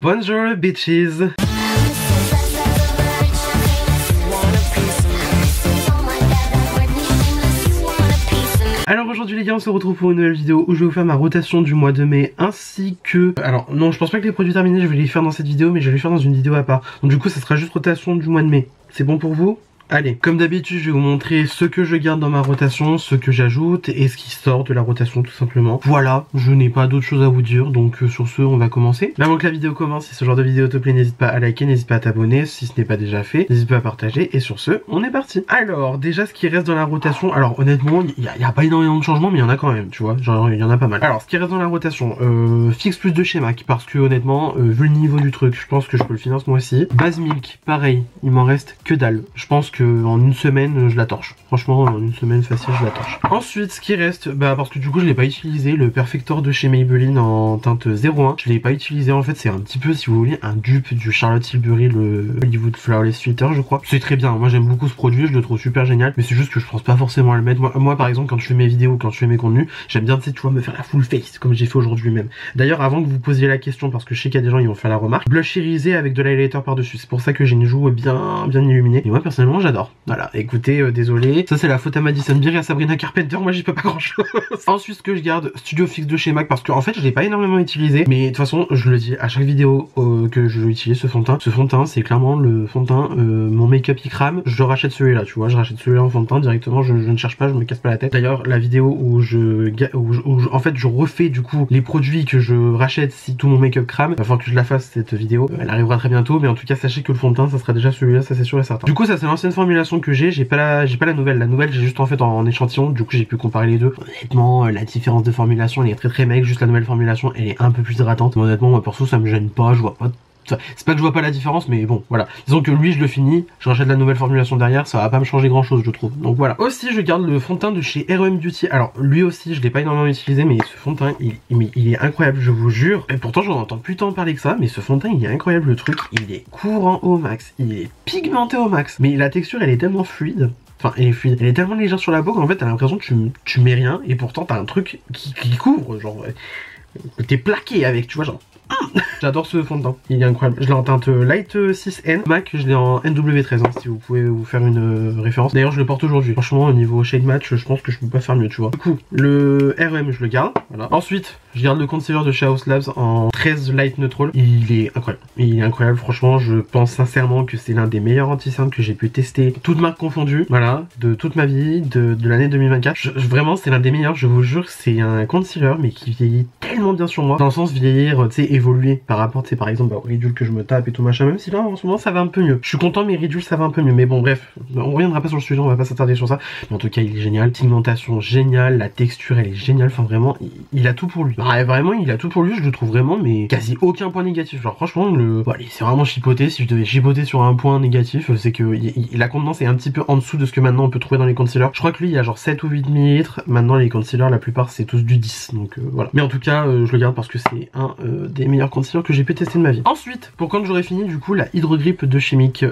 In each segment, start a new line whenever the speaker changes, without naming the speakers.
Bonjour bitches. Alors aujourd'hui les gars, on se retrouve pour une nouvelle vidéo où je vais vous faire ma rotation du mois de mai ainsi que... Alors non, je pense pas que les produits terminés je vais les faire dans cette vidéo, mais je vais les faire dans une vidéo à part. Donc du coup ça sera juste rotation du mois de mai. C'est bon pour vous ? Allez, comme d'habitude, je vais vous montrer ce que je garde dans ma rotation, ce que j'ajoute et ce qui sort de la rotation tout simplement. Voilà, je n'ai pas d'autre chose à vous dire, donc sur ce, on va commencer. Mais avant que la vidéo commence, si ce genre de vidéo te plaît, n'hésite pas à liker, n'hésite pas à t'abonner si ce n'est pas déjà fait, n'hésite pas à partager et sur ce, on est parti. Alors, déjà ce qui reste dans la rotation, alors honnêtement, il y a pas énormément de changements, mais il y en a quand même, tu vois, genre il y en a pas mal. Alors, ce qui reste dans la rotation, fixe plus de schéma, parce que honnêtement, vu le niveau du truc, je pense que je peux le finir ce mois-ci. Base milk, pareil, il m'en reste que dalle. Je pense que en une semaine je la torche. Franchement en une semaine facile je la torche. Ensuite ce qui reste, parce que du coup je l'ai pas utilisé, le Perfector de chez Maybelline en teinte 01. Je l'ai pas utilisé en fait, c'est un petit peu si vous voulez un dupe du Charlotte Tilbury, le Hollywood Flawless Filter je crois. C'est très bien, moi j'aime beaucoup ce produit, je le trouve super génial, mais c'est juste que je pense pas forcément à le mettre. Moi par exemple quand je fais mes vidéos, quand je fais mes contenus, j'aime bien tu vois me faire la full face comme j'ai fait aujourd'hui même. D'ailleurs avant que vous posiez la question, parce que je sais qu'il y a des gens qui vont faire la remarque, blush irisé avec de l'highlighter par dessus, c'est pour ça que j'ai une joue bien illuminée et moi personnellement j'adore. Voilà, écoutez, désolé, ça c'est la faute à Madison Beer et à Sabrina Carpenter, moi j'y peux pas grand chose. Ensuite ce que je garde, Studio Fix de chez MAC, parce que en fait je l'ai pas énormément utilisé, mais de toute façon je le dis à chaque vidéo que je utilise ce fond de teint. Ce fond de teint c'est clairement le fond de teint, mon make-up il crame, je rachète celui-là, tu vois, je rachète celui-là en fond de teint directement, je ne cherche pas, je me casse pas la tête. D'ailleurs la vidéo où en fait je refais du coup les produits que je rachète si tout mon make-up crame, il va falloir que je la fasse cette vidéo, elle arrivera très bientôt, mais en tout cas sachez que le fond de teint ça sera déjà celui-là, ça c'est sûr et certain. Du coup ça c'est l'ancienne formulation que j'ai pas la nouvelle. La nouvelle j'ai juste en fait en échantillon, du coup j'ai pu comparer les deux. Honnêtement la différence de formulation elle est très maigre, juste la nouvelle formulation elle est un peu plus hydratante. Mais honnêtement moi perso ça me gêne pas, je vois pas. C'est pas que je vois pas la différence, mais bon, voilà. Disons que lui, je le finis, je rachète la nouvelle formulation derrière, ça va pas me changer grand chose, je trouve. Donc voilà. Aussi, je garde le fond de teint de chez R.E.M. Beauty. Alors, lui aussi, je l'ai pas énormément utilisé, mais ce fond de teint, il est incroyable, je vous jure. Et pourtant, j'en entends plus tant parler que ça, mais ce fond de teint, il est incroyable, le truc. Il est courant au max, il est pigmenté au max. Mais la texture, elle est tellement fluide. Enfin, elle est fluide, elle est tellement légère sur la peau qu'en fait, t'as l'impression que tu mets rien, et pourtant, t'as un truc qui couvre, genre, t'es plaqué avec, tu vois, genre. J'adore ce fond de teint, il est incroyable. Je l'ai en teinte Light 6N, MAC je l'ai en NW13 hein, si vous pouvez vous faire une référence. D'ailleurs je le porte aujourd'hui. Franchement au niveau shade match je pense que je peux pas faire mieux tu vois. Du coup le R.E.M. je le garde, voilà. Ensuite je garde le concealer de chez House Labs en 13 Light Neutral. Il est incroyable, il est incroyable franchement. Je pense sincèrement que c'est l'un des meilleurs anti-cernes que j'ai pu tester, toutes marques confondues, voilà, de toute ma vie, de l'année 2024. Vraiment c'est l'un des meilleurs, je vous jure. C'est un concealer mais qui vieillit tellement bien sur moi, dans le sens vieillir, tu sais, évoluer par rapport, tu sais, par exemple, aux ridules que je me tape et tout machin, même si là, en ce moment, ça va un peu mieux. Je suis content, mes ridules, ça va un peu mieux. Mais bon, bref, on reviendra pas sur le sujet, on va pas s'attarder sur ça. Mais en tout cas, il est génial. Pigmentation géniale, la texture, elle est géniale. Enfin, vraiment, il a tout pour lui. Bah, vraiment, il a tout pour lui, je le trouve vraiment, mais quasi aucun point négatif. Genre, franchement, bon, allez, c'est vraiment chipoté. Si je devais chipoter sur un point négatif, c'est que la contenance est un petit peu en dessous de ce que maintenant on peut trouver dans les concealers. Je crois que lui, il y a genre 7 ou 8 ml. Maintenant, les concealers, la plupart, c'est tous du 10. Donc, voilà. Mais en tout cas, je le garde parce que c'est un des meilleurs concealers que j'ai pu tester de ma vie. Ensuite, pour quand j'aurai fini du coup la Hydro Grip de chez Milk,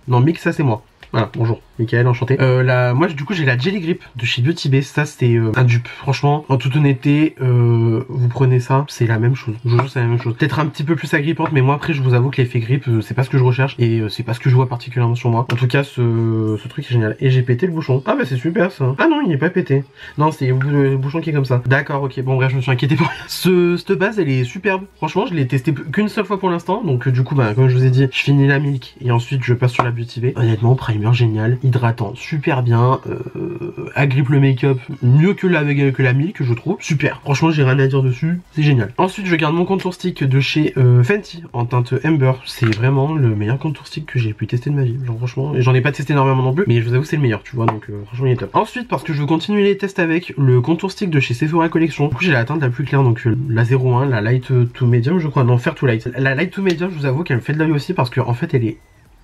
non Milk ça c'est moi. Voilà, bonjour, Michael, enchanté. Moi du coup j'ai la Jelly Grip de chez Beauty Bay, ça c'est un dupe. Franchement, en toute honnêteté, vous prenez ça, c'est la même chose. Je vous jure c'est la même chose. Peut-être un petit peu plus agrippante, mais moi après je vous avoue que l'effet grip, c'est pas ce que je recherche et c'est pas ce que je vois particulièrement sur moi. En tout cas, ce truc est génial. Et j'ai pété le bouchon. Ah bah c'est super ça. Ah non, il est pas pété. Non, c'est le bouchon qui est comme ça. D'accord, ok, bon bref, je me suis inquiété pour rien. Cette base elle est superbe. Franchement, je l'ai testé qu'une seule fois pour l'instant, donc du coup, comme je vous ai dit, je finis la Milk et ensuite je passe sur la Beauty Bay. Honnêtement, primer génial, hydratant super bien, agrippe le make-up mieux que la Milk je trouve, super, franchement j'ai rien à dire dessus, c'est génial. Ensuite je garde mon contour stick de chez Fenty en teinte Amber, c'est vraiment le meilleur contour stick que j'ai pu tester de ma vie, genre franchement, j'en ai pas testé énormément non plus, mais je vous avoue c'est le meilleur tu vois, donc franchement il est top. Ensuite parce que je veux continuer les tests avec le contour stick de chez Sephora Collection, du coup j'ai la teinte la plus claire, donc la 01, la Light to Medium je crois, non Fair to Light. La Light to Medium je vous avoue qu'elle me fait de l'œil aussi parce que en fait elle est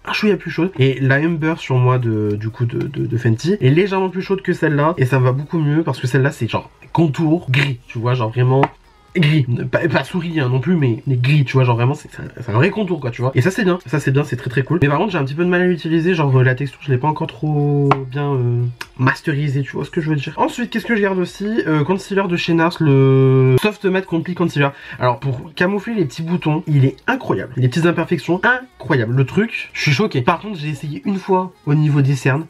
un chouïa plus chaude et la Amber sur moi de Fenty est légèrement plus chaude que celle-là et ça me va beaucoup mieux parce que celle-là c'est genre contour gris, tu vois, genre vraiment gris, pas souris hein, non plus, mais gris, tu vois, genre vraiment c'est un vrai contour quoi, tu vois. Et ça c'est bien, c'est très cool. Mais par contre j'ai un petit peu de mal à l'utiliser, genre la texture je l'ai pas encore trop bien masterisé, tu vois ce que je veux dire. Ensuite qu'est-ce que je garde aussi, concealer de chez NARS, le Soft Matte Complete Concealer. Alors pour camoufler les petits boutons, il est incroyable, les petites imperfections, incroyable. Le truc, je suis choqué. Par contre j'ai essayé une fois au niveau des cernes.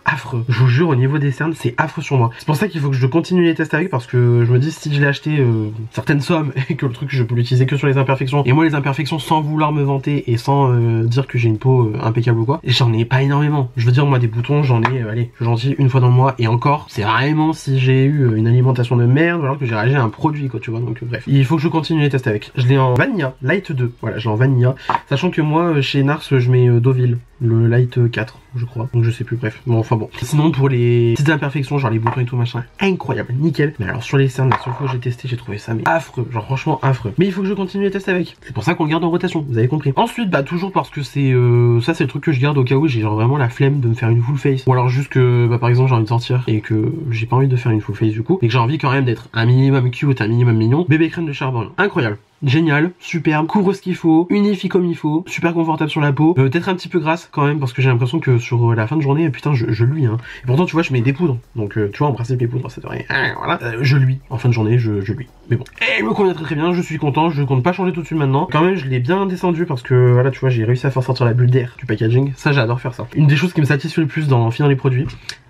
Affreux, je vous jure, au niveau des cernes c'est affreux sur moi. C'est pour ça qu'il faut que je continue les tests avec, parce que je me dis si je l'ai acheté certaines sommes et que le truc je peux l'utiliser que sur les imperfections, et moi les imperfections sans vouloir me vanter et sans dire que j'ai une peau impeccable ou quoi, j'en ai pas énormément. Je veux dire moi des boutons j'en ai, allez, gentil une fois dans le mois, et encore c'est vraiment si j'ai eu une alimentation de merde ou alors que j'ai réagi à un produit quoi, tu vois. Donc bref, il faut que je continue les tests avec. Je l'ai en Vanilla Light 2, voilà, je l'ai en Vanilla, sachant que moi chez NARS je mets Deauville, le Light 4 je crois, donc je sais plus, bref, bon enfin bon. Sinon pour les petites imperfections, genre les boutons et tout machin, incroyable, nickel. Mais alors sur les cernes, la seule fois que j'ai testé, j'ai trouvé ça mais affreux, genre franchement affreux. Mais il faut que je continue les tests avec, c'est pour ça qu'on le garde en rotation, vous avez compris. Ensuite bah toujours parce que c'est ça c'est le truc que je garde au cas où j'ai genre vraiment la flemme de me faire une full face, ou alors juste que bah par exemple j'ai envie de sortir et que j'ai pas envie de faire une full face du coup, et que j'ai envie quand même d'être un minimum cute, un minimum mignon. Bébé crème de Charbon, incroyable. Génial, superbe, couvre ce qu'il faut, unifie comme il faut, super confortable sur la peau, peut-être un petit peu grasse quand même parce que j'ai l'impression que sur la fin de journée, putain je luis hein. Et pourtant tu vois je mets des poudres, donc tu vois en principe les poudres ça devrait, voilà, je luis, en fin de journée je luis, mais bon. Et il me convient très bien, je suis content, je compte pas changer tout de suite maintenant. Quand même je l'ai bien descendu parce que voilà tu vois j'ai réussi à faire sortir la bulle d'air du packaging, ça j'adore faire ça. Une des choses qui me satisfait le plus dans finir les produits,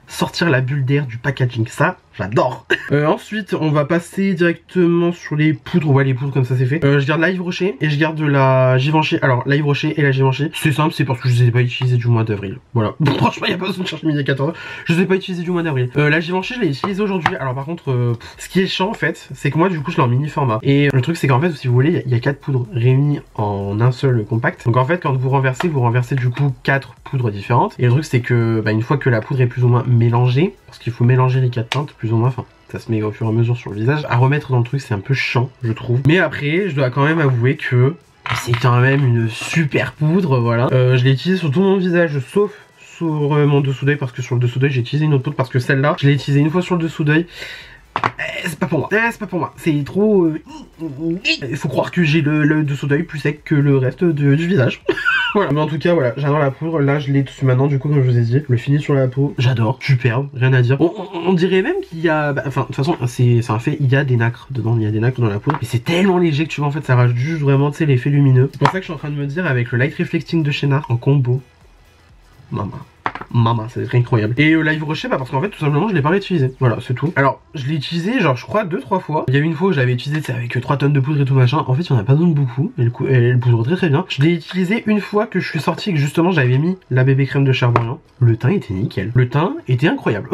sortir la bulle d'air du packaging, ça j'adore. Ensuite on va passer directement sur les poudres, ouais les poudres comme ça c'est fait. Je garde la Yves Rocher et je garde la Givenchy. Alors la Yves Rocher et la Givenchy, c'est simple, c'est parce que je les ai pas utilisées du mois d'avril. Voilà, franchement il n'y a pas besoin de chercher midi à 14h, je les ai pas utilisées du mois d'avril. La Givenchy je l'ai utilisée aujourd'hui. Alors par contre ce qui est chiant en fait, c'est que moi du coup je l'ai en mini format. Et le truc c'est qu'en fait si vous voulez il y a 4 poudres réunies en un seul compact. Donc en fait quand vous renversez du coup 4 poudres différentes. Et le truc c'est que bah, une fois que la poudre est plus ou moins mélangée, parce qu'il faut mélanger les 4 teintes plus ou moins, enfin ça se met au fur et à mesure sur le visage, à remettre dans le truc c'est un peu chiant je trouve. Mais après je dois quand même avouer que c'est quand même une super poudre, voilà. Je l'ai utilisée sur tout mon visage sauf sur mon dessous d'œil, parce que sur le dessous d'œil j'ai utilisé une autre poudre, parce que celle-là je l'ai utilisée une fois sur le dessous d'œil. C'est pas pour moi, c'est pas pour moi, c'est trop... Il faut croire que j'ai le dessous d'œil plus sec que le reste du visage. Voilà, mais en tout cas voilà, j'adore la poudre, là je l'ai dessus maintenant du coup comme je vous ai dit, le fini sur la peau, j'adore, superbe, rien à dire. On dirait même qu'il y a, enfin de toute façon c'est un fait, il y a des nacres dedans, il y a des nacres dans la poudre, et c'est tellement léger que tu vois en fait ça rajoute juste vraiment tu sais l'effet lumineux. C'est pour ça que je suis en train de me dire avec le Light Reflecting de chez NARS en combo, Maman, c'est incroyable. Et la Yves Rocher, bah parce qu'en fait tout simplement je l'ai pas réutilisé. Voilà, c'est tout. Alors je l'ai utilisé genre je crois 2-3 fois. Il y a eu une fois où je l'avais utilisé avec 3 tonnes de poudre et tout machin. En fait il y en a pas besoin de beaucoup. Elle poudre très bien. Je l'ai utilisé une fois que je suis sorti et que justement j'avais mis la bébé crème de Charbon. Le teint était nickel. Le teint était incroyable.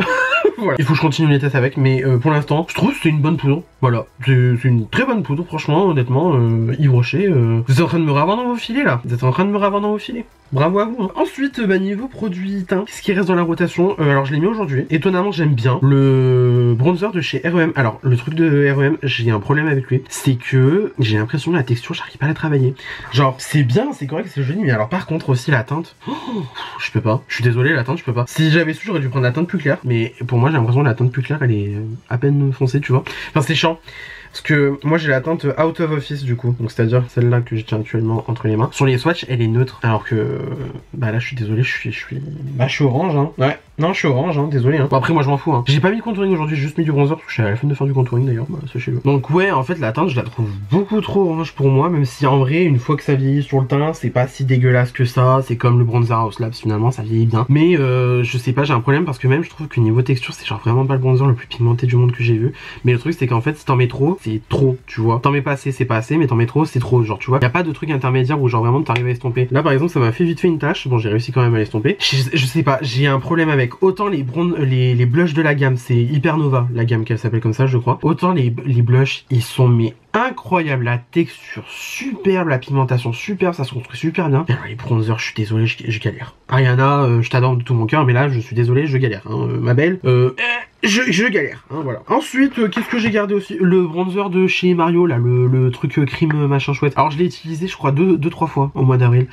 Voilà. Il faut que je continue les tests avec, mais pour l'instant je trouve que c'est une bonne poudre. Voilà, c'est une très bonne poudre franchement, honnêtement. Yves Rocher, vous êtes en train de me ravoir dans vos filets là. Vous êtes en train de me ravoir dans vos filets. Bravo à vous hein. Ensuite bah, niveau produit teint, qu'est-ce qui reste dans la rotation, alors je l'ai mis aujourd'hui. Étonnamment j'aime bien le bronzer de chez REM. Alors le truc de REM, j'ai un problème avec lui, c'est que j'ai l'impression que la texture j'arrive pas à la travailler. Genre c'est bien, c'est correct, c'est joli, mais alors par contre aussi la teinte, je peux pas. Je suis désolé, la teinte je peux pas. Si j'avais su j'aurais dû prendre la teinte plus claire, mais pour moi j'ai l'impression que la teinte plus claire elle est à peine foncée tu vois. Enfin c'est chiant. Parce que moi j'ai la teinte out of office du coup, donc c'est à dire celle-là que je tiens actuellement entre les mains. Sur les swatchs elle est neutre, alors que bah là je suis désolé, je suis orange hein. Ouais, non je suis orange hein, désolé hein. Bon après moi je m'en fous hein. J'ai pas mis le contouring aujourd'hui, j'ai juste mis du bronzer parce que je suis à la fin de faire du contouring d'ailleurs, bah sachez-le. Donc ouais en fait la teinte je la trouve beaucoup trop orange pour moi, même si en vrai une fois que ça vieillit sur le teint c'est pas si dégueulasse que ça, c'est comme le bronzer House Labs finalement, ça vieillit bien. Mais je sais pas, j'ai un problème parce que même je trouve que niveau texture c'est genre vraiment pas le bronzer le plus pigmenté du monde que j'ai vu. Mais le truc c'est qu'en fait si t'en mets trop, c'est trop, tu vois. T'en mets pas assez, c'est pas assez, mais t'en mets trop, c'est trop, genre tu vois. Y a pas de truc intermédiaire où genre vraiment t'arrives à estomper. Là par exemple ça m'a fait vite fait une tache, bon j'ai réussi quand même à l'estomper. Je sais pas, j'ai un problème avec autant les blushs de la gamme, c'est Hypernova la gamme qu'elle s'appelle comme ça je crois. Autant les blushs ils sont mais incroyable, la texture superbe, la pigmentation superbe, ça se construit super bien. Et alors les bronzers, je suis désolé, je galère. Ariana, je t'adore de tout mon cœur, mais là je suis désolé, je galère, hein. Ma belle, je galère, hein, voilà. Ensuite, qu'est-ce que j'ai gardé aussi? Le bronzer de chez Mario, là, le truc crime machin chouette. Alors je l'ai utilisé, je crois, 2-3 fois au mois d'avril.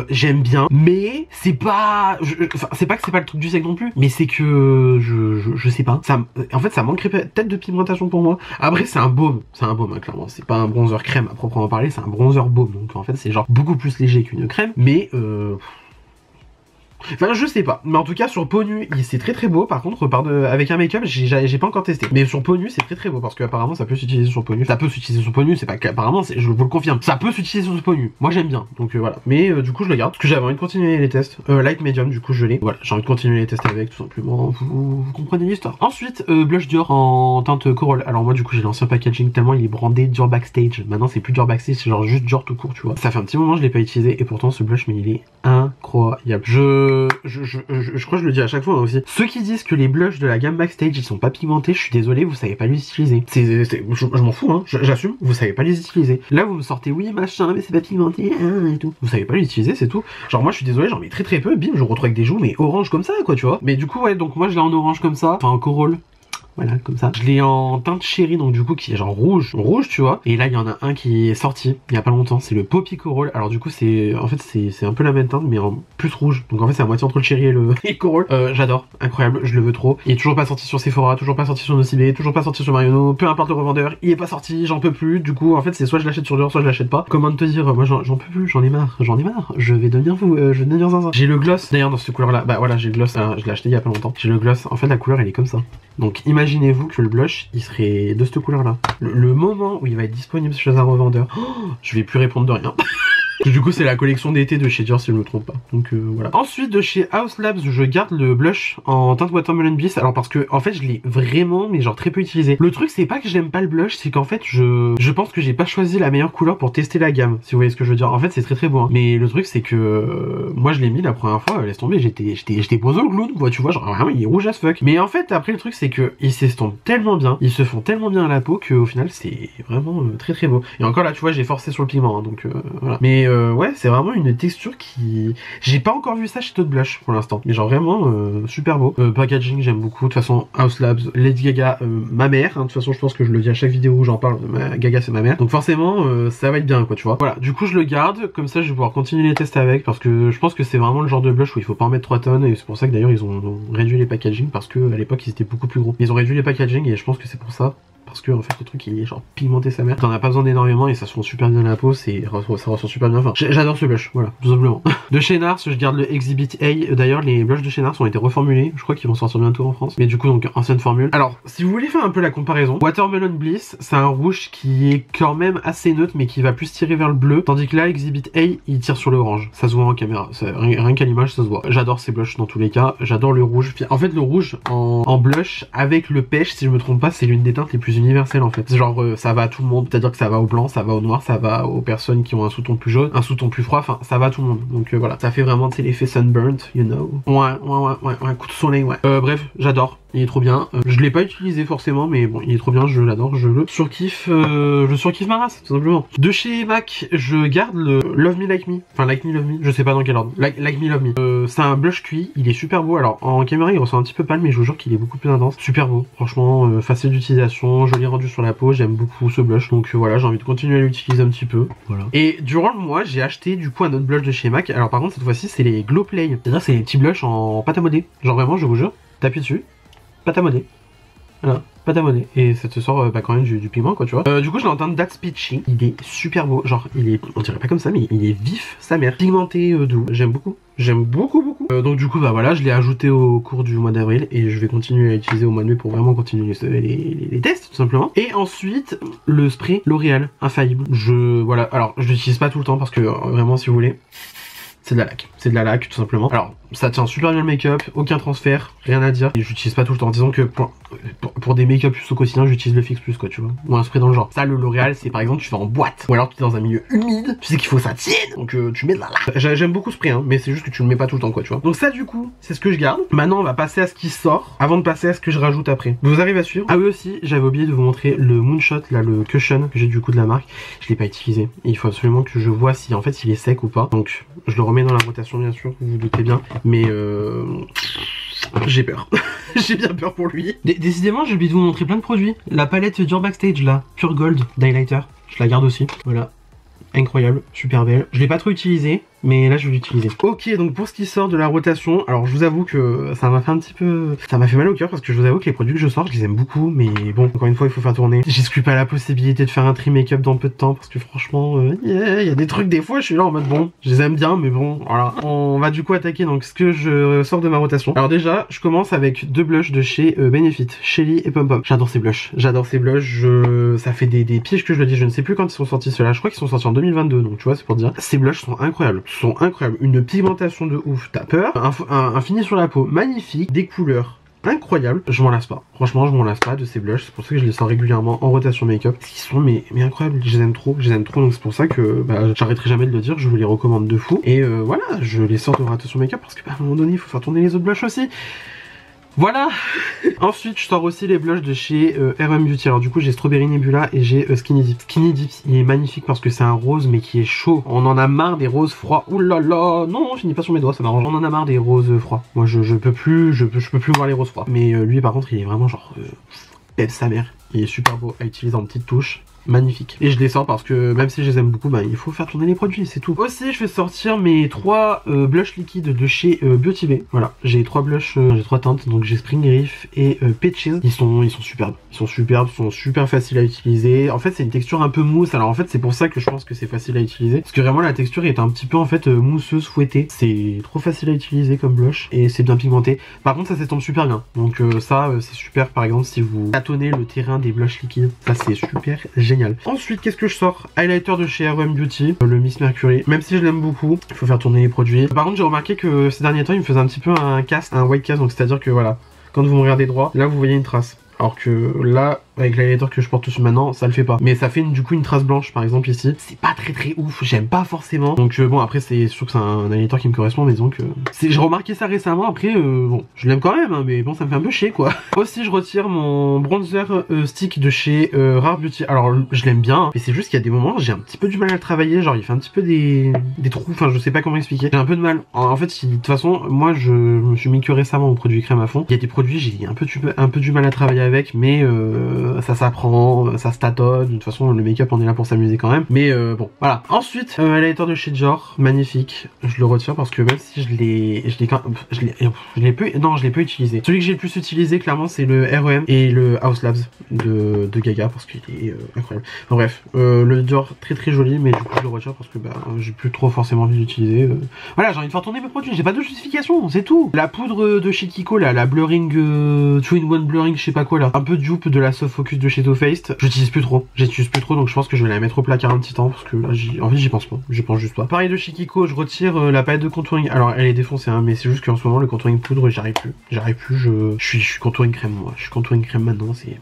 J'aime bien, mais c'est pas, enfin, c'est pas que c'est pas le truc du siècle non plus, mais c'est que je sais pas. Ça, en fait, ça manquerait peut-être de pigmentation pour moi. Après, c'est un baume, hein, clairement. C'est pas un bronzer crème à proprement parler, c'est un bronzer baume. Donc en fait, c'est genre beaucoup plus léger qu'une crème, mais enfin, je sais pas. Mais en tout cas, sur peau nue, c'est très très beau. Par contre, avec un make-up, j'ai pas encore testé. Mais sur peau nue, c'est très très beau parce qu'apparemment, ça peut s'utiliser sur peau nue. Ça peut s'utiliser sur peau nue, c'est pas qu'apparemment, je vous le confirme. Ça peut s'utiliser sur peau nue. Moi, j'aime bien. Donc voilà. Mais du coup, je le garde parce que j'avais envie de continuer les tests. Light medium, du coup, je l'ai. Voilà, j'ai envie de continuer les tests avec, tout simplement. Vous comprenez l'histoire. Ensuite, blush Dior en teinte corail. Alors moi, du coup, j'ai l'ancien packaging tellement il est brandé Dior Backstage. Maintenant, c'est plus Dior Backstage, c'est genre juste Dior tout court, tu vois. Ça fait un petit moment que je l'ai pas utilisé et pourtant, ce blush, mais il est incroyable. Je crois que je le dis à chaque fois, hein, aussi. Ceux qui disent que les blushs de la gamme Backstage ils sont pas pigmentés, je suis désolé, vous savez pas les utiliser. Je m'en fous, hein, j'assume, vous savez pas les utiliser. Là vous me sortez oui machin, mais c'est pas pigmenté, hein, et tout. Vous savez pas les utiliser, c'est tout. Genre moi je suis désolé, j'en mets très très peu, bim, je me retrouve avec des joues mais orange comme ça, quoi, tu vois. Mais du coup ouais, donc moi je l'ai en orange comme ça, enfin en corail. Voilà, comme ça. Je l'ai en teinte chérie, donc du coup qui est genre rouge, tu vois. Et là il y en a un qui est sorti il y a pas longtemps, c'est le Poppy Coral. Alors du coup c'est, en fait c'est un peu la même teinte mais en plus rouge. Donc en fait c'est à moitié entre le chéri et le coral. J'adore, incroyable, je le veux trop. Il est toujours pas sorti sur Sephora, toujours pas sorti sur Nocibé, toujours pas sorti sur Marionneau. Peu importe le revendeur, il est pas sorti, j'en peux plus. Du coup en fait c'est soit je l'achète sur Dior, soit je l'achète pas. Comment te dire, moi j'en peux plus, j'en ai marre. Je vais devenir zinzin. J'ai le gloss d'ailleurs dans cette couleur là. Bah voilà, j'ai le gloss, je l'ai acheté il y a pas longtemps. J'ai le gloss, en fait la couleur elle est comme ça. Donc imaginez-vous que le blush il serait de cette couleur là. Le moment où il va être disponible chez un revendeur, je vais plus répondre de rien. Du coup c'est la collection d'été de chez Dior si je me trompe pas. Donc voilà. Ensuite de chez House Labs je garde le blush en teinte Watermelon Bliss. Alors parce que en fait je l'ai vraiment mais genre très peu utilisé. Le truc c'est pas que j'aime pas le blush, c'est qu'en fait je pense que j'ai pas choisi la meilleure couleur pour tester la gamme. Si vous voyez ce que je veux dire. En fait c'est très très beau, hein. Mais le truc c'est que moi je l'ai mis la première fois, laisse tomber, j'étais posé au clown quoi, tu vois, genre vraiment il est rouge as fuck. Mais en fait après le truc c'est que ils s'estompent tellement bien, ils se font tellement bien à la peau qu'au final c'est vraiment très très beau. Et encore là tu vois j'ai forcé sur le pigment, hein, donc voilà. Mais ouais c'est vraiment une texture qui... J'ai pas encore vu ça chez d'autres blush pour l'instant. Mais genre vraiment super beau. Packaging j'aime beaucoup. De toute façon House Labs, Lady Gaga, ma mère. Hein, de toute façon je pense que je le dis à chaque vidéo où j'en parle. Gaga c'est ma mère. Donc forcément ça va être bien quoi tu vois. Voilà du coup je le garde. Comme ça je vais pouvoir continuer les tests avec. Parce que je pense que c'est vraiment le genre de blush où il faut pas en mettre 3 tonnes. Et c'est pour ça que d'ailleurs ils ont réduit les packaging. Parce que à l'époque ils étaient beaucoup plus gros. Ils ont réduit les packaging et je pense que c'est pour ça. Parce que en fait le truc il est genre pigmenté sa mère. T'en as pas besoin d'énormément et ça se rend super bien la peau, ça ressort super bien. Enfin j'adore ce blush, voilà, tout simplement. De chez Nars, je garde le Exhibit A. D'ailleurs les blushs de chez Nars ont été reformulés. Je crois qu'ils vont sortir bientôt en France. Mais du coup donc ancienne formule. Alors si vous voulez faire un peu la comparaison, Watermelon Bliss c'est un rouge qui est quand même assez neutre mais qui va plus tirer vers le bleu. Tandis que là Exhibit A il tire sur l'orange. Ça se voit en caméra, rien qu'à l'image ça se voit. J'adore ces blushs dans tous les cas. J'adore le rouge. En fait le rouge en blush avec le pêche si je me trompe pas c'est l'une des teintes les plus universelles en fait. Genre ça va à tout le monde, c'est-à-dire que ça va au blanc, ça va au noir, ça va aux personnes qui ont un sous-ton plus jaune, un sous-ton plus froid, enfin ça va à tout le monde. Donc voilà, ça fait vraiment l'effet sunburnt, you know. Ouais, coup de soleil, ouais. Bref, j'adore. Il est trop bien. Je l'ai pas utilisé forcément, mais bon, il est trop bien, je l'adore, je le surkiffe ma race, tout simplement. De chez MAC, je garde le Love Me Like Me. Enfin, Like Me Love Me, je sais pas dans quel ordre. Like Me Love Me. C'est un blush cuit, il est super beau. Alors, en caméra, il ressent un petit peu pâle, mais je vous jure qu'il est beaucoup plus intense. Super beau, franchement, facile d'utilisation, joli rendu sur la peau, j'aime beaucoup ce blush. Donc voilà, j'ai envie de continuer à l'utiliser un petit peu. Voilà. Et durant le mois, j'ai acheté du coup un autre blush de chez MAC. Alors par contre, cette fois-ci, c'est les Glow Play. C'est-à-dire, c'est les petits blushs en pâte à modeler. Genre vraiment, je vous jure, t'appuies dessus. Pâte à modeler. Voilà, pâte à modeler. Et ça te sort quand même du pigment quoi tu vois. Du coup je l'ai en teinte That's Peachy. Il est super beau. Genre il est, on dirait pas comme ça mais il est vif sa mère. Pigmenté doux. J'aime beaucoup. J'aime beaucoup. Donc du coup bah voilà je l'ai ajouté au cours du mois d'avril. Et je vais continuer à l'utiliser au mois de mai pour vraiment continuer les tests tout simplement. Et ensuite le spray L'Oréal Infaillible. Voilà, alors je l'utilise pas tout le temps parce que vraiment si vous voulez c'est de la laque. C'est de la laque tout simplement. Alors ça tient super bien le make-up, aucun transfert, rien à dire. Et j'utilise pas tout le temps. Disons que pour des make-up plus au quotidien, j'utilise le Fix Plus quoi, tu vois. Ou un spray dans le genre. Ça, le L'Oréal, c'est par exemple, tu vas en boîte. Ou alors tu es dans un milieu humide, tu sais qu'il faut que ça tienne. Donc tu mets de la laque. J'aime beaucoup ce spray, hein, mais c'est juste que tu le mets pas tout le temps quoi, tu vois. Donc ça du coup, c'est ce que je garde. Maintenant on va passer à ce qui sort, avant de passer à ce que je rajoute après. Vous arrivez à suivre? Ah oui aussi, j'avais oublié de vous montrer le Moonshot, là, le cushion que j'ai du coup de la marque. Je l'ai pas utilisé. Et il faut absolument que je vois si en fait il est sec ou pas. Donc je le remets dans la rotation bien sûr, vous vous doutez bien. Mais j'ai peur. J'ai bien peur pour lui. Décidément, j'ai oublié de vous montrer plein de produits. La palette Dior Backstage là, Pure Gold d'highlighter. Je la garde aussi. Voilà. Incroyable, super belle. Je l'ai pas trop utilisée, mais là je vais l'utiliser. Ok, donc pour ce qui sort de la rotation, alors je vous avoue que ça m'a fait un petit peu... Ça m'a fait mal au cœur parce que je vous avoue que les produits que je sors, je les aime beaucoup, mais bon, encore une fois, il faut faire tourner. J'exclus pas la possibilité de faire un tri make-up dans peu de temps parce que franchement, il y a des trucs des fois, je suis là en mode bon, je les aime bien, mais bon, voilà. On va du coup attaquer donc ce que je sors de ma rotation. Alors déjà, je commence avec deux blushs de chez Benefit, Shelly et Pom Pom. J'adore ces blushs, ça fait des piges que je le dis, je ne sais plus quand ils sont sortis ceux-là, je crois qu'ils sont sortis en 2022, donc tu vois, c'est pour dire. Ces blushs sont incroyables, une pigmentation de ouf, t'as peur, un fini sur la peau magnifique, des couleurs incroyables, je m'en lasse pas. Franchement, je m'en lasse pas de ces blushs, c'est pour ça que je les sors régulièrement en rotation make-up. Ils sont mais incroyables, je les aime trop, donc c'est pour ça que j'arrêterai jamais de le dire, je vous les recommande de fou. Et voilà, je les sors de rotation make-up parce que à un moment donné, il faut faire tourner les autres blushs aussi. Voilà. Ensuite je sors aussi les blushs de chez RM Beauty. Alors du coup j'ai Strawberry Nebula et j'ai Skinny Dips. Skinny Dips il est magnifique parce que c'est un rose mais qui est chaud. On en a marre des roses froids. Ouh là là. Non, finis pas sur mes doigts, ça m'arrange. On en a marre des roses froids. Moi je peux plus voir les roses froids. Mais lui par contre il est vraiment genre pète sa mère. Il est super beau à utiliser en petites touches. Magnifique. Et je les sors parce que même si je les aime beaucoup, il faut faire tourner les produits, c'est tout. Aussi, je vais sortir mes 3 blushs liquides de chez Beauty Bay. Voilà, j'ai 3 blushs, j'ai 3 teintes, donc j'ai Spring Reef et Peaches. Ils sont superbes. Ils sont super faciles à utiliser. En fait, c'est une texture un peu mousse. Alors en fait, c'est pour ça que je pense que c'est facile à utiliser. Parce que vraiment, la texture est un petit peu en fait mousseuse, fouettée. C'est trop facile à utiliser comme blush et c'est bien pigmenté. Par contre, ça s'estompe super bien. Donc ça, c'est super. Par exemple, si vous tâtonnez le terrain des blushs liquides, ça c'est super génial. Ensuite, qu'est-ce que je sors? Highlighter de chez RM Beauty, le Miss Mercury. Même si je l'aime beaucoup, il faut faire tourner les produits. Par contre, j'ai remarqué que ces derniers temps, il me faisait un petit peu un cast, un white cast. Donc c'est-à-dire que voilà, quand vous me regardez droit, là vous voyez une trace. Alors que là, avec l'highlighter que je porte dessus maintenant, ça le fait pas. Mais ça fait du coup une trace blanche par exemple ici. C'est pas très ouf, j'aime pas forcément. Donc bon, après c'est sûr que c'est un highlighter qui me correspond, mais disons que... J'ai remarqué ça récemment, après bon, je l'aime quand même, hein, mais bon, ça me fait un peu chier quoi. Aussi je retire mon bronzer stick de chez Rare Beauty. Alors je l'aime bien, hein, mais c'est juste qu'il y a des moments, j'ai un petit peu du mal à le travailler. Genre il fait un petit peu des trous, enfin je sais pas comment expliquer. J'ai un peu de mal. En fait, de toute façon, moi je me suis mis que récemment aux produits crème à fond. Il y a des produits, j'ai un peu du mal à travailler avec, mais ça s'apprend, ça se tâtonne. De toute façon, le make-up on est là pour s'amuser quand même. Mais bon, voilà. Ensuite, highlighter de chez Dior, magnifique. Je le retire parce que même si je l'ai peu utilisé. Celui que j'ai le plus utilisé, clairement, c'est le REM et le House Labs de Gaga parce qu'il est incroyable. Enfin, bref, le Dior très joli, mais du coup je le retire parce que j'ai plus trop forcément envie d'utiliser. Voilà, j'ai envie de faire tourner mes produits. J'ai pas de justification, c'est tout. La poudre de chez Kiko, là, la blurring 2-in-1 blurring, je sais pas quoi là. Un peu dupe de la Soft Focus de chez Too Faced. J'utilise plus trop. Donc je pense que je vais la mettre au placard un petit temps parce que là, en fait, j'y pense pas. J'y pense juste pas. Pareil de chez Kiko, je retire la palette de contouring. Alors, elle est défoncée, hein, mais c'est juste qu'en ce moment, le contouring poudre, j'arrive plus. Je suis contouring crème, moi. Je suis contouring crème maintenant, c'est...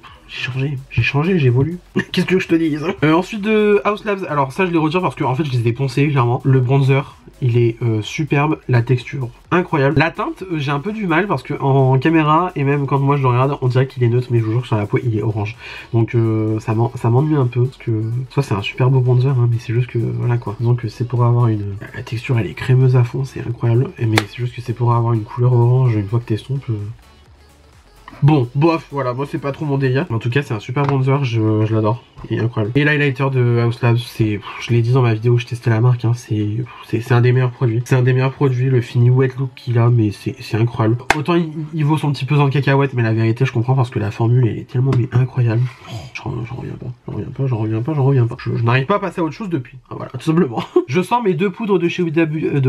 J'ai changé, j'évolue. Qu'est-ce que je te dis ensuite de House Labs, alors ça je les retire parce que en fait je les ai poncés clairement. Le bronzer, il est superbe, la texture incroyable. La teinte, j'ai un peu du mal parce que en caméra et même quand moi je le regarde, on dirait qu'il est neutre, mais je vous jure que sur la peau il est orange. Donc ça m'ennuie un peu parce que soit c'est un super beau bronzer, hein, mais c'est juste que voilà quoi. Disons que c'est pour avoir une... La texture elle est crémeuse à fond, c'est incroyable. Mais c'est juste que c'est pour avoir une couleur orange une fois que t'estompes. Bon, bof, voilà, moi c'est pas trop mon délire. En tout cas, c'est un super bronzer, je l'adore. Il est incroyable. Et l'highlighter de House Labs, je l'ai dit dans ma vidéo où je testais la marque, hein, c'est un des meilleurs produits. C'est un des meilleurs produits, le fini wet look qu'il a, mais c'est incroyable. Autant il vaut son petit pesant de cacahuète, mais la vérité, je comprends parce que la formule, elle est tellement incroyable. J'en reviens pas. Je n'arrive pas à passer à autre chose depuis. Ah, voilà, tout simplement. Je sors mes 2 poudres de chez Huda Beauty.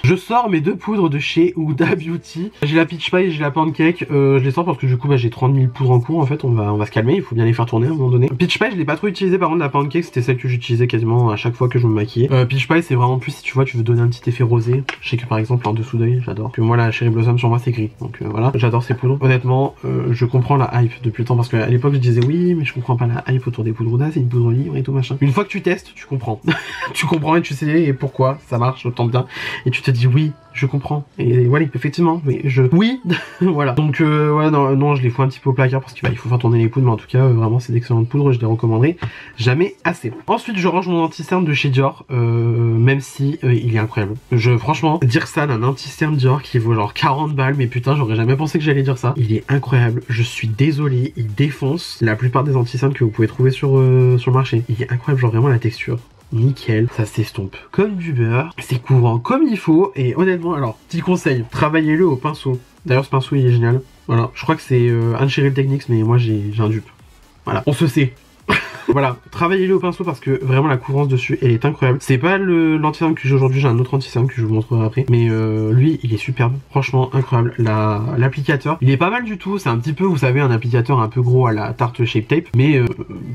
Je sors mes 2 poudres de chez Huda Beauty. J'ai la Peach Pie et j'ai la Pancake. Je les sors parce que du coup bah j'ai 30 000 poudres en cours en fait, on va se calmer, il faut bien les faire tourner à un moment donné. Peach Pie je l'ai pas trop utilisé, par contre la pancake c'était celle que j'utilisais quasiment à chaque fois que je me maquillais. Peach Pie c'est vraiment plus si tu vois tu veux donner un petit effet rosé. Je sais que par exemple en dessous d'œil j'adore. Que moi la Cherry Blossom sur moi c'est gris, donc voilà, j'adore ces poudres. Honnêtement je comprends la hype depuis le temps parce qu'à l'époque je disais oui mais je comprends pas la hype autour des poudres Huda, c'est une poudre libre et tout machin. Une fois que tu testes tu comprends. Tu comprends et tu sais et pourquoi ça marche autant bien et tu te dis oui je comprends et voilà effectivement oui voilà donc ouais non je les fous un petit peu au placard parce qu'il faut faire tourner les poudres, mais en tout cas vraiment c'est d'excellentes poudres, je les recommanderais jamais assez. Ensuite je range mon anti-cerne de chez Dior, même si il est incroyable. Franchement dire ça d'un anti-cerne Dior qui vaut genre 40 balles, mais putain j'aurais jamais pensé que j'allais dire ça. Il est incroyable, je suis désolé, il défonce la plupart des anti-cernes que vous pouvez trouver sur le marché. Il est incroyable, genre vraiment la texture nickel, ça s'estompe comme du beurre, c'est couvrant comme il faut, et honnêtement, alors, petit conseil, travaillez-le au pinceau. D'ailleurs, ce pinceau, il est génial. Voilà, je crois que c'est Unshirled Techniques, mais moi, j'ai un dupe. Voilà, on se sait. Voilà, travaillez-le au pinceau parce que vraiment la couvrance dessus elle est incroyable. C'est pas l'anti-cerne que j'ai aujourd'hui, j'ai un autre anti-cerne que je vous montrerai après. Mais lui il est superbe, franchement incroyable. L'applicateur, il est pas mal du tout, c'est un petit peu, vous savez, un applicateur un peu gros à la Tarte Shape Tape. Mais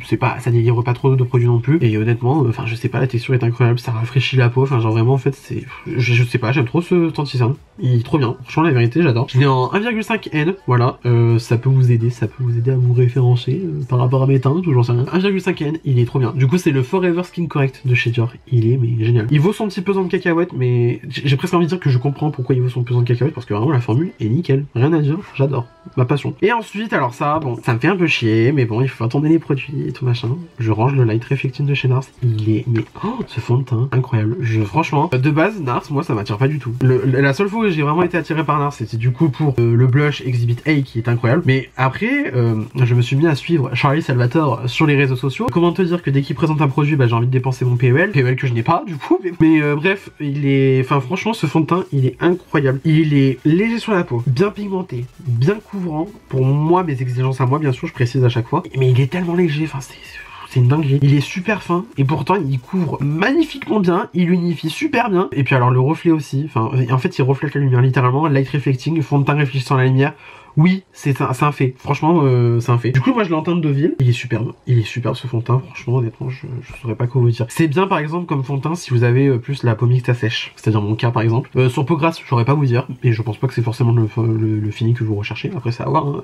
c'est pas, ça délivre pas trop de produits non plus. Et honnêtement, enfin je sais pas, la texture est incroyable, ça rafraîchit la peau, enfin genre vraiment en fait c'est... Je sais pas, j'aime trop cet anti-cerne. Il est trop bien, franchement la vérité j'adore. Je l'ai en 1,5 N, voilà, ça peut vous aider à vous référencer par rapport à mes teintes ou j'en sais rien. 1,5 N, il est trop bien. Du coup c'est le Forever Skin Correct de chez Dior, il est mais génial. Il vaut son petit pesant de cacahuètes, mais j'ai presque envie de dire que je comprends pourquoi il vaut son pesant de cacahuètes parce que vraiment la formule est nickel, rien à dire, j'adore, ma passion. Et ensuite alors ça, bon, ça me fait un peu chier, mais bon il faut attendre les produits et tout machin. Je range le Light Reflecting de chez Nars, il est mais oh ce fond de teint incroyable. Franchement de base Nars moi ça m'attire pas du tout. La seule fois où j'ai vraiment été attiré par Nars c'était du coup pour le blush Exhibit A qui est incroyable, mais après je me suis mis à suivre Charlie Salvatore sur les réseaux sociaux. Comment te dire que dès qu'il présente un produit bah j'ai envie de dépenser mon PEL que je n'ai pas du coup, mais bref il est, enfin franchement ce fond de teint il est incroyable, il est léger sur la peau, bien pigmenté, bien couvrant pour moi, mes exigences à moi bien sûr, je précise à chaque fois, mais il est tellement léger, enfin c'est une dinguerie. Il est super fin et pourtant il couvre magnifiquement bien, il unifie super bien. Et puis alors le reflet aussi, enfin en fait il reflète la lumière littéralement, light reflecting, fond de teint réfléchissant la lumière. Oui, c'est un fait. Franchement, c'est un fait. Du coup, moi, je l'ai en teinte de ville. Il est superbe. Il est superbe ce fond de teint. Franchement, honnêtement, je saurais pas quoi vous dire. C'est bien, par exemple, comme fond de teint, si vous avez plus la peau mixte à sèche. C'est-à-dire mon cas, par exemple. Sur peau grasse, je saurais pas vous dire. Et je pense pas que c'est forcément le fini que vous recherchez. Après, c'est à voir. Hein.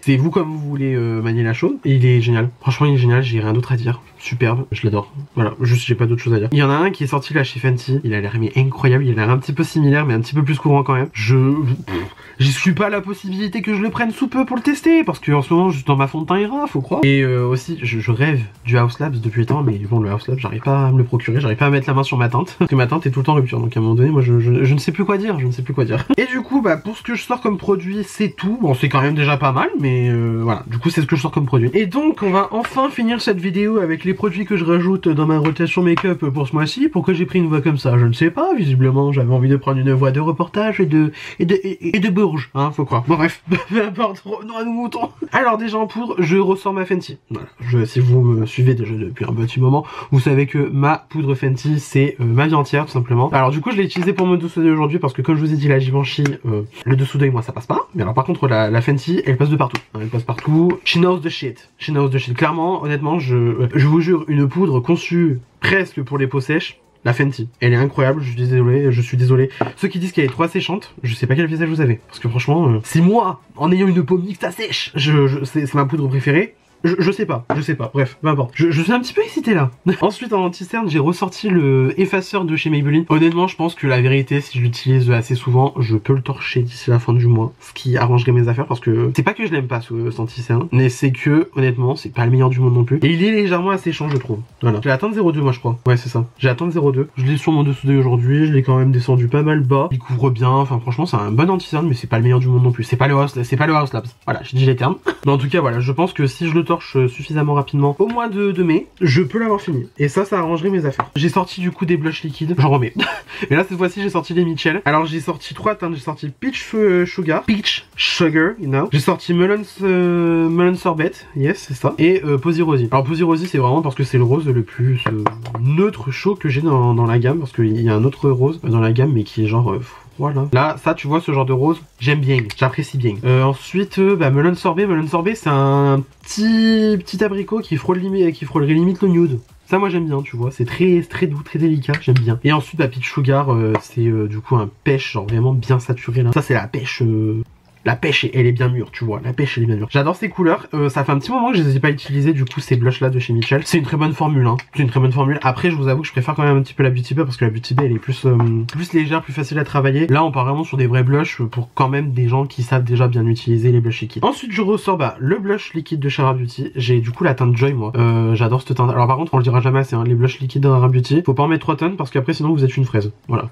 C'est vous comme vous voulez manier la chose. Et il est génial. Franchement, il est génial. J'ai rien d'autre à dire. Superbe. Je l'adore. Voilà. Juste, j'ai pas d'autre chose à dire. Il y en a un qui est sorti là chez Fenty. Il a l'air mais incroyable. Il a l'air un petit peu similaire, mais un petit peu plus courant quand même. J'exclus pas la possibilité que je le prenne sous peu pour le tester, parce que en ce moment, juste dans ma fond de teint ira, faut croire. Et aussi, je rêve du House Labs depuis le temps, mais bon, le House Labs, j'arrive pas à me le procurer, j'arrive pas à mettre la main sur ma teinte, parce que ma teinte est tout le temps rupture, donc à un moment donné, moi, je ne sais plus quoi dire, Et du coup, bah, pour ce que je sors comme produit, c'est tout. Bon, c'est quand même déjà pas mal, mais voilà, du coup, c'est ce que je sors comme produit. Et donc, on va enfin finir cette vidéo avec les produits que je rajoute dans ma rotation make-up pour ce mois-ci. Pourquoi j'ai pris une voix comme ça, je ne sais pas, visiblement, j'avais envie de prendre une voix de reportage et de bourge, hein, faut croire. Bon, bref, peu importe, revenons à nos moutons. Alors déjà en poudre, je ressors ma Fenty. Voilà, si vous me suivez déjà depuis un petit moment, vous savez que ma poudre Fenty, c'est ma vie entière, tout simplement. Alors du coup, je l'ai utilisé pour mon dessous d'œil aujourd'hui parce que comme je vous ai dit, la Givenchy, le dessous d'œil, moi, ça passe pas. Mais alors par contre, la Fenty, elle passe de partout. Elle passe partout. She knows the shit. She knows the shit. Clairement, honnêtement, je vous jure, une poudre conçue presque pour les peaux sèches. La Fenty, elle est incroyable, je suis désolé. Ceux qui disent qu'elle est trop asséchante, je sais pas quel visage vous avez. Parce que franchement, c'est moi, en ayant une peau mixte à sèche, c'est ma poudre préférée. Je sais pas, bref, peu importe. Je suis un petit peu excité là. Ensuite en anti-cerne, j'ai ressorti le effaceur de chez Maybelline. Honnêtement, je pense que la vérité, si je l'utilise assez souvent, je peux le torcher d'ici la fin du mois. Ce qui arrangerait mes affaires parce que c'est pas que je l'aime pas cet anti-cerne, mais c'est que honnêtement, c'est pas le meilleur du monde non plus. Et il est légèrement asséchant, je trouve. Voilà. J'ai la teinte 02 moi je crois. Ouais, c'est ça. J'ai la teinte 02. Je l'ai sur mon dessous d'œil aujourd'hui, je l'ai quand même descendu pas mal bas. Il couvre bien, enfin franchement, c'est un bon anti-cerne, mais c'est pas le meilleur du monde non plus. C'est pas le House Labs. Voilà, j'ai dit les termes. Mais en tout cas, voilà, je pense que si je le torche suffisamment rapidement au mois de mai, je peux l'avoir fini. Et ça arrangerait mes affaires. J'ai sorti du coup des blushs liquides, j'en remets. Mais là cette fois-ci j'ai sorti les Mitchell. Alors j'ai sorti 3 teintes, j'ai sorti Peach Sugar, you know. J'ai sorti Melon Sorbet, yes c'est ça. Et Posy Rosy. Alors Posy Rosy c'est vraiment parce que c'est le rose le plus neutre chaud que j'ai dans la gamme. Parce qu'il y a un autre rose dans la gamme mais qui est genre... voilà. Là, ça, tu vois, ce genre de rose, j'aime bien, j'apprécie bien. Ensuite, melon sorbet. Melon sorbet, c'est un petit abricot qui frôlerait limite le nude. Ça, moi, j'aime bien, tu vois. C'est très doux, très délicat, j'aime bien. Et ensuite, peach sugar, c'est du coup un pêche, genre vraiment bien saturé, là. Ça, c'est la pêche... La pêche, elle est bien mûre, tu vois. La pêche, elle est bien mûre. J'adore ces couleurs. Ça fait un petit moment que je les ai pas utilisées, du coup, ces blushs là de chez Mitchell. C'est une très bonne formule, hein. C'est une très bonne formule. Après, je vous avoue que je préfère quand même un petit peu la Beauty Bay parce que la Beauty Bay, elle est plus légère, plus facile à travailler. Là, on part vraiment sur des vrais blushs pour quand même des gens qui savent déjà bien utiliser les blushs liquides. Ensuite, je ressors le blush liquide de chez Rare Beauty. J'ai du coup la teinte Joy, moi. J'adore cette teinte. Alors, par contre, on le dira jamais assez, hein, les blushs liquides de Rare Beauty. Faut pas en mettre 3 tonnes parce qu'après, sinon, vous êtes une fraise. Voilà.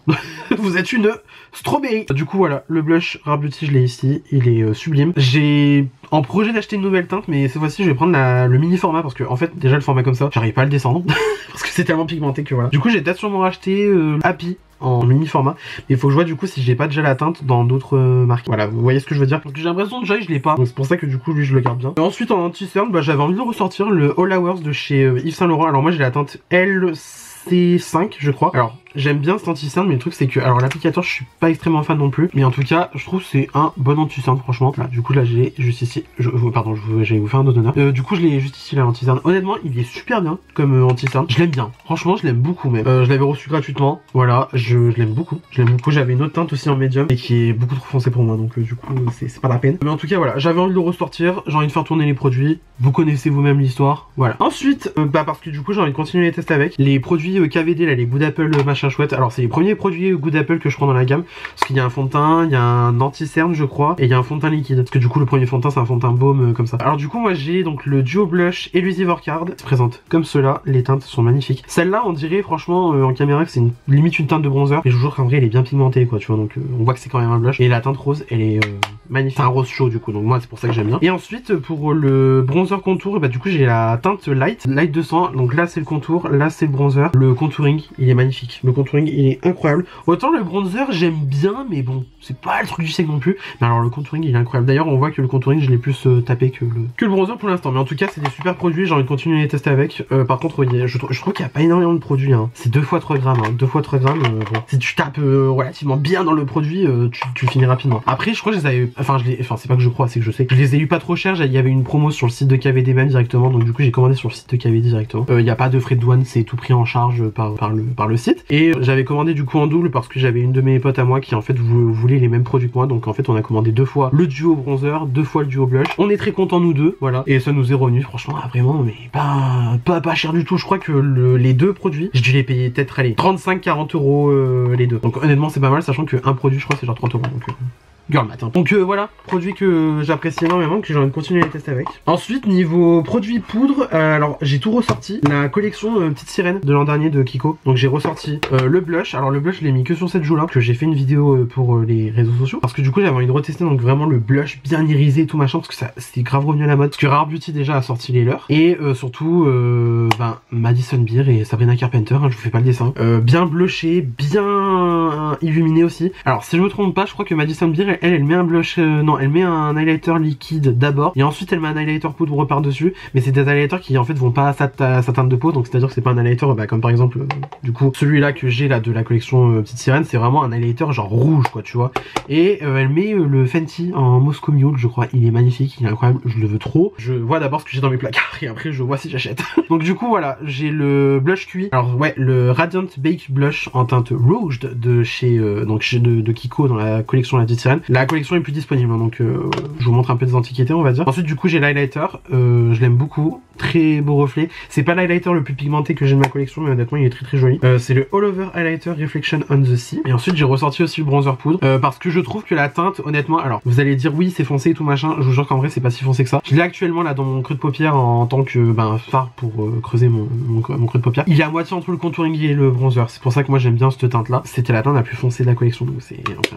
Vous êtes une strawberry. Du coup, voilà. Le blush Rare Beauty, je l'ai ici. Il est sublime. J'ai en projet d'acheter une nouvelle teinte, mais cette fois-ci je vais prendre le mini format parce que en fait déjà le format comme ça j'arrive pas à le descendre parce que c'est tellement pigmenté que voilà. Du coup j'ai peut-être sûrement racheté Happy en mini format, mais il faut que je vois du coup si j'ai pas déjà la teinte dans d'autres marques. Voilà, vous voyez ce que je veux dire. Donc j'ai l'impression déjà je l'ai pas, donc c'est pour ça que du coup lui je le garde bien. Ensuite en anti-cerne, j'avais envie de ressortir le All Hours de chez Yves Saint Laurent. Alors moi j'ai la teinte LC5 je crois. Alors j'aime bien cet anti-cerne, mais le truc c'est que, alors l'applicateur je suis pas extrêmement fan non plus, mais en tout cas je trouve c'est un bon anti-cerne franchement. Là du coup là j'ai juste ici, pardon j'allais vous faire un dos d'honneur. Du coup je l'ai juste ici là l'anti-cerne. Honnêtement il est super bien comme anti-cerne, je l'aime bien, franchement je l'aime beaucoup même. Je l'avais reçu gratuitement, voilà, je l'aime beaucoup, j'avais une autre teinte aussi en médium et qui est beaucoup trop foncée pour moi, donc du coup c'est pas la peine. Mais en tout cas voilà, j'avais envie de le ressortir, j'ai envie de faire tourner les produits, vous connaissez vous-même l'histoire, voilà. Ensuite, parce que du coup j'ai envie de continuer les tests avec les produits KVD là, les Good Apple machin chouette. Alors c'est les premiers produits Good Apple que je prends dans la gamme, parce qu'il y a un fond de teint, il y a un anti-cerne je crois, et il y a un fond de teint liquide, parce que du coup le premier fond de teint c'est un fond de teint baume comme ça. Alors du coup moi j'ai donc le duo blush Elusive Orchard, se présente comme cela, les teintes sont magnifiques. Celle-là on dirait franchement en caméra que c'est limite une teinte de bronzer, mais je vous jure qu'en vrai elle est bien pigmentée quoi, tu vois, donc on voit que c'est quand même un blush. Et la teinte rose elle est magnifique, c'est un rose chaud du coup, donc moi c'est pour ça que j'aime bien. Et ensuite pour le bronzer contour, du coup j'ai la teinte Light 200, donc là c'est le contour, là c'est le bronzer. Le contouring il est magnifique, le contouring il est incroyable. Autant le bronzer j'aime bien, mais bon c'est pas le truc du siècle non plus, mais alors le contouring il est incroyable. D'ailleurs on voit que le contouring je l'ai plus tapé que le bronzer pour l'instant, mais en tout cas c'est des super produits, j'ai envie de continuer à les tester avec. Par contre je trouve qu'il n'y a pas énormément de produits, hein. C'est 2 x 3 grammes, 2 x 3 grammes, bon. Si tu tapes relativement bien dans le produit, tu finis rapidement. Après je crois que je les avais, enfin c'est pas que je crois, c'est que je sais que je les ai eu pas trop cher. Il y avait une promo sur le site de KVD même directement, donc du coup j'ai commandé sur le site de KVD directement. Il n'y a pas de frais de douane, c'est tout pris en charge par le site. Et j'avais commandé du coup en double parce que j'avais une de mes potes à moi qui en fait voulait les mêmes produits que moi, donc en fait on a commandé 2 fois le duo bronzer, 2 fois le duo blush. On est très contents nous deux, voilà, et ça nous est revenu franchement vraiment, mais pas cher du tout. Je crois que les deux produits j'ai dû les payer peut-être 35-40 euros les deux, donc honnêtement c'est pas mal, sachant qu'un produit je crois c'est genre 30 euros, donc girl matin. Donc voilà, produit que j'apprécie énormément, que j'ai envie de continuer les tests avec. Ensuite niveau produits poudre, alors j'ai tout ressorti, la collection Petite Sirène de l'an dernier de Kiko. Donc j'ai ressorti le blush, alors le blush je l'ai mis que sur cette joue là, que j'ai fait une vidéo pour les réseaux sociaux, parce que du coup j'avais envie de retester donc vraiment le blush bien irisé et tout machin, parce que ça c'est grave revenu à la mode, parce que Rare Beauty déjà a sorti les leurs, et surtout Madison Beer et Sabrina Carpenter, hein, je vous fais pas le dessin, bien blushé, bien illuminé aussi. Alors si je me trompe pas, je crois que Madison Beer elle met un blush, non elle met un highlighter liquide d'abord et ensuite elle met un highlighter poudre par dessus, mais c'est des highlighters qui en fait vont pas à sa teinte de peau, donc c'est à dire que c'est pas un highlighter comme par exemple du coup celui là que j'ai là de la collection Petite Sirène, c'est vraiment un highlighter genre rouge quoi, tu vois. Et elle met le Fenty en Moscow Mule je crois, il est magnifique, il est incroyable, je le veux trop. Je vois d'abord ce que j'ai dans mes placards et après je vois si j'achète. Donc du coup voilà, j'ai le blush QI, alors ouais le Radiant Bake Blush en teinte rouge de chez de Kiko dans la collection La Petite Sirène. La collection est plus disponible, hein, donc je vous montre un peu des antiquités on va dire. Ensuite du coup j'ai l'highlighter, je l'aime beaucoup, très beau reflet. C'est pas l'highlighter le plus pigmenté que j'ai de ma collection, mais honnêtement il est très joli. C'est le All Over Highlighter Reflection on the Sea. Et ensuite j'ai ressorti aussi le bronzer poudre, parce que je trouve que la teinte honnêtement, alors vous allez dire oui c'est foncé et tout machin, je vous jure qu'en vrai c'est pas si foncé que ça. Je l'ai actuellement là dans mon creux de paupière en tant que fard pour creuser mon creux de paupière. Il est à moitié entre le contouring et le bronzer, c'est pour ça que moi j'aime bien cette teinte là. C'était la teinte la plus foncée de la collection, donc c'est enfin,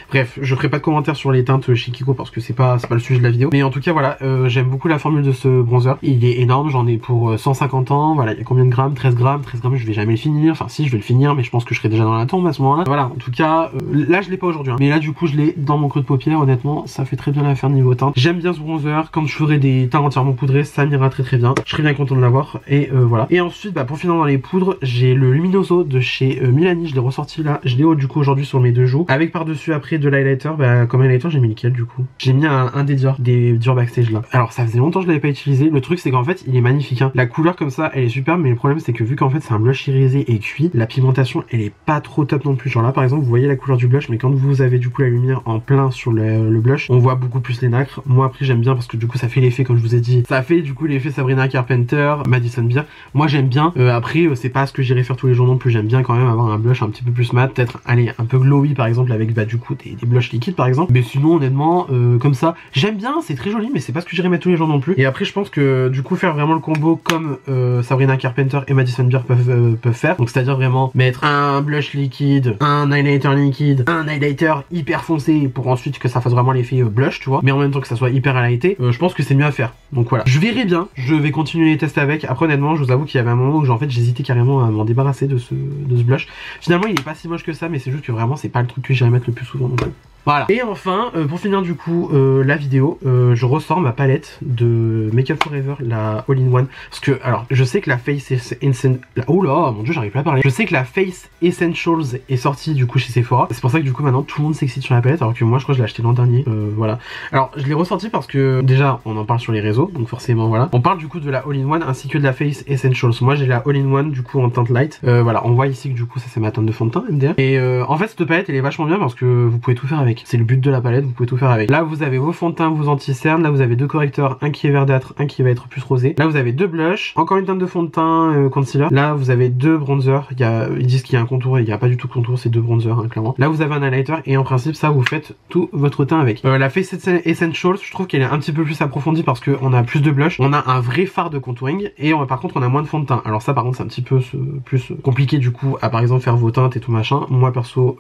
bref je ferai pas de commentaires sur les teintes chez Kiko parce que c'est pas le sujet de la vidéo. Mais en tout cas voilà, j'aime beaucoup la formule de ce bronzer. Il est énorme, j'en ai pour 150 ans. Voilà, il y a combien de grammes? 13 grammes. 13 grammes, je vais jamais le finir. Enfin si, je vais le finir, mais je pense que je serai déjà dans la tombe à ce moment-là. Voilà, en tout cas, là je l'ai pas aujourd'hui. Hein. Mais là du coup je l'ai dans mon creux de paupière. Honnêtement, ça fait très bien l'affaire niveau teinte. J'aime bien ce bronzer. Quand je ferai des teintes entièrement poudrées, ça m'ira très bien. Je serais bien content de l'avoir. Et voilà. Et ensuite, bah, pour finir dans les poudres, j'ai le Luminoso de chez Milani. Je l'ai ressorti là. Je l'ai du coup aujourd'hui sur mes deux joues. Avec par-dessus après de l'highlighter. Bah, comme highlighter, j'ai mis lequel du coup? J'ai mis un des Dior Backstage là. Alors ça faisait longtemps que je l'avais pas utilisé. Le truc c'est qu'en fait il est magnifique. Hein. La couleur comme ça, elle est superbe. Mais le problème c'est que vu qu'en fait c'est un blush irisé et cuit, la pigmentation elle est pas trop top non plus. Genre là par exemple, vous voyez la couleur du blush, mais quand vous avez du coup la lumière en plein sur le blush, on voit beaucoup plus les nacres. Moi après j'aime bien parce que du coup ça fait l'effet, comme je vous ai dit, ça fait du coup l'effet Sabrina Carpenter, Madison Beer. Moi j'aime bien. Après c'est pas ce que j'irai faire tous les jours non plus. J'aime bien quand même avoir un blush un petit peu plus mat, peut-être aller un peu glowy par exemple avec bah du coup des blushs liquides par exemple. Mais sinon honnêtement comme ça j'aime bien, c'est très joli, mais c'est pas ce que j'irai mettre tous les jours non plus. Et après je pense que du coup faire vraiment le combo comme Sabrina Carpenter et Madison Beer peuvent faire, donc c'est à dire vraiment mettre un blush liquide, un highlighter liquide, un highlighter hyper foncé pour ensuite que ça fasse vraiment l'effet blush, tu vois, mais en même temps que ça soit hyper highlighté. Je pense que c'est mieux à faire. Donc voilà, je verrai bien, je vais continuer les tests avec. Après honnêtement je vous avoue qu'il y avait un moment où en fait j'hésitais carrément à m'en débarrasser de ce blush. Finalement il est pas si moche que ça, mais c'est juste que vraiment c'est pas le truc que j'irai mettre le plus souvent non plus. Voilà. Et enfin, pour finir du coup la vidéo, je ressors ma palette de Make Up For Ever, la All-in-One. Parce que, alors, je sais que la Face Essentials... Oh là, mon dieu, j'arrive pas à parler. Je sais que la Face Essentials est sortie du coup chez Sephora. C'est pour ça que du coup maintenant tout le monde s'excite sur la palette, alors que moi je crois que je l'ai acheté l'an dernier. Voilà. Alors, je l'ai ressorti parce que déjà, on en parle sur les réseaux, donc forcément voilà. On parle du coup de la All-in-One ainsi que de la Face Essentials. Moi j'ai la All-in-One du coup en teinte light. Voilà, on voit ici que du coup ça c'est ma teinte de fond de teint MDR. Et en fait cette palette elle est vachement bien parce que vous pouvez tout faire avec. C'est le but de la palette, vous pouvez tout faire avec. Là vous avez vos fonds de teint, vos anti-cernes, là vous avez deux correcteurs, un qui est verdâtre, un qui va être plus rosé. Là vous avez deux blushs, encore une teinte de fond de teint concealer. Là vous avez deux bronzers, ils disent qu'il y a un contour et il n'y a pas du tout de contour, c'est deux bronzers hein, clairement. Là vous avez un highlighter et en principe ça vous faites tout votre teint avec. La Face Essentials, je trouve qu'elle est un petit peu plus approfondie parce qu'on a plus de blush, on a un vrai fard de contouring et par contre on a moins de fond de teint. Alors ça par contre c'est un petit peu plus compliqué du coup à par exemple faire vos teintes et tout machin. Moi perso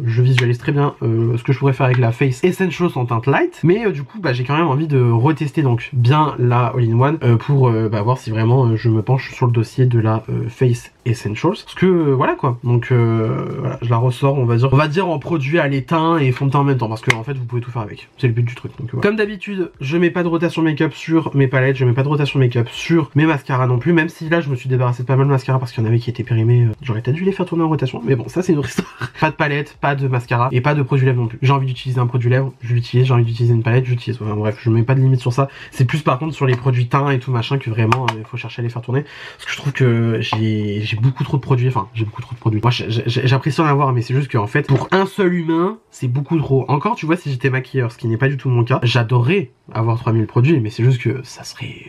je visualise très bien ce que je pourrais faire avec la Face Essentials en teinte light, mais du coup bah, j'ai quand même envie de retester donc bien la All-in-One pour voir si vraiment je me penche sur le dossier de la Face Essentials, parce que voilà quoi. Donc voilà, je la ressors, on va dire en produit à l'étain et fond de teint en même temps, parce que en fait vous pouvez tout faire avec, c'est le but du truc. Donc voilà. Comme d'habitude je mets pas de rotation make-up sur mes palettes, je mets pas de rotation make-up sur mes mascaras non plus, même si là je me suis débarrassé de pas mal de mascaras parce qu'il y en avait qui étaient périmés, j'aurais peut-être dû les faire tourner en rotation, mais bon ça c'est une autre histoire. Pas de palette, pas de mascara et pas de produit lèvres non plus. J'ai envie d'utiliser un produit lèvres, je l'utilise, j'ai envie d'utiliser une palette, j'utilise. Enfin, bref, je mets pas de limite sur ça. C'est plus par contre sur les produits teint et tout machin que vraiment il faut chercher à les faire tourner. Parce que je trouve que j'ai beaucoup trop de produits. Enfin, j'ai beaucoup trop de produits. Moi, j'apprécie en avoir, mais c'est juste qu'en fait, pour un seul humain, c'est beaucoup trop. Encore, tu vois, si j'étais maquilleur, ce qui n'est pas du tout mon cas, j'adorerais avoir 3000 produits, mais c'est juste que ça serait,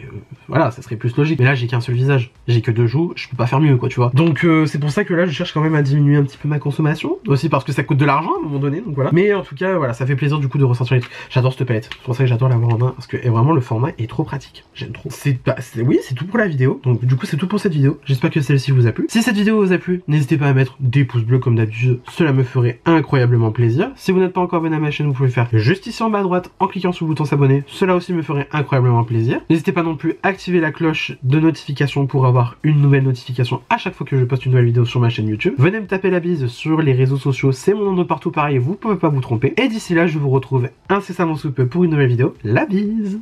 voilà, ça serait plus logique. Mais là, j'ai qu'un seul visage, j'ai que deux joues, je peux pas faire mieux, quoi, tu vois. Donc, c'est pour ça que là, je cherche quand même à diminuer un petit peu ma consommation, aussi parce que ça coûte de l'argent à un moment donné, donc voilà. Mais en tout cas, voilà, ça fait plaisir du coup de ressentir les trucs. J'adore cette palette, c'est pour ça que j'adore l'avoir en main, parce que vraiment le format est trop pratique, j'aime trop. Oui, c'est tout pour la vidéo, donc du coup c'est tout pour cette vidéo. J'espère que celle-ci vous a plu. Si cette vidéo vous a plu, n'hésitez pas à mettre des pouces bleus comme d'habitude, cela me ferait incroyablement plaisir. Si vous n'êtes pas encore abonné à ma chaîne, vous pouvez le faire juste ici en bas à droite en cliquant sur le bouton s'abonner, cela aussi me ferait incroyablement plaisir. N'hésitez pas non plus à activer la cloche de notification pour avoir une nouvelle notification à chaque fois que je poste une nouvelle vidéo sur ma chaîne YouTube. Venez me taper la bise sur les réseaux sociaux, c'est mon nom de partout pareil, vous pouvez pas vous tromper. Et d'ici là, je vous retrouve incessamment sous peu pour une nouvelle vidéo. La bise!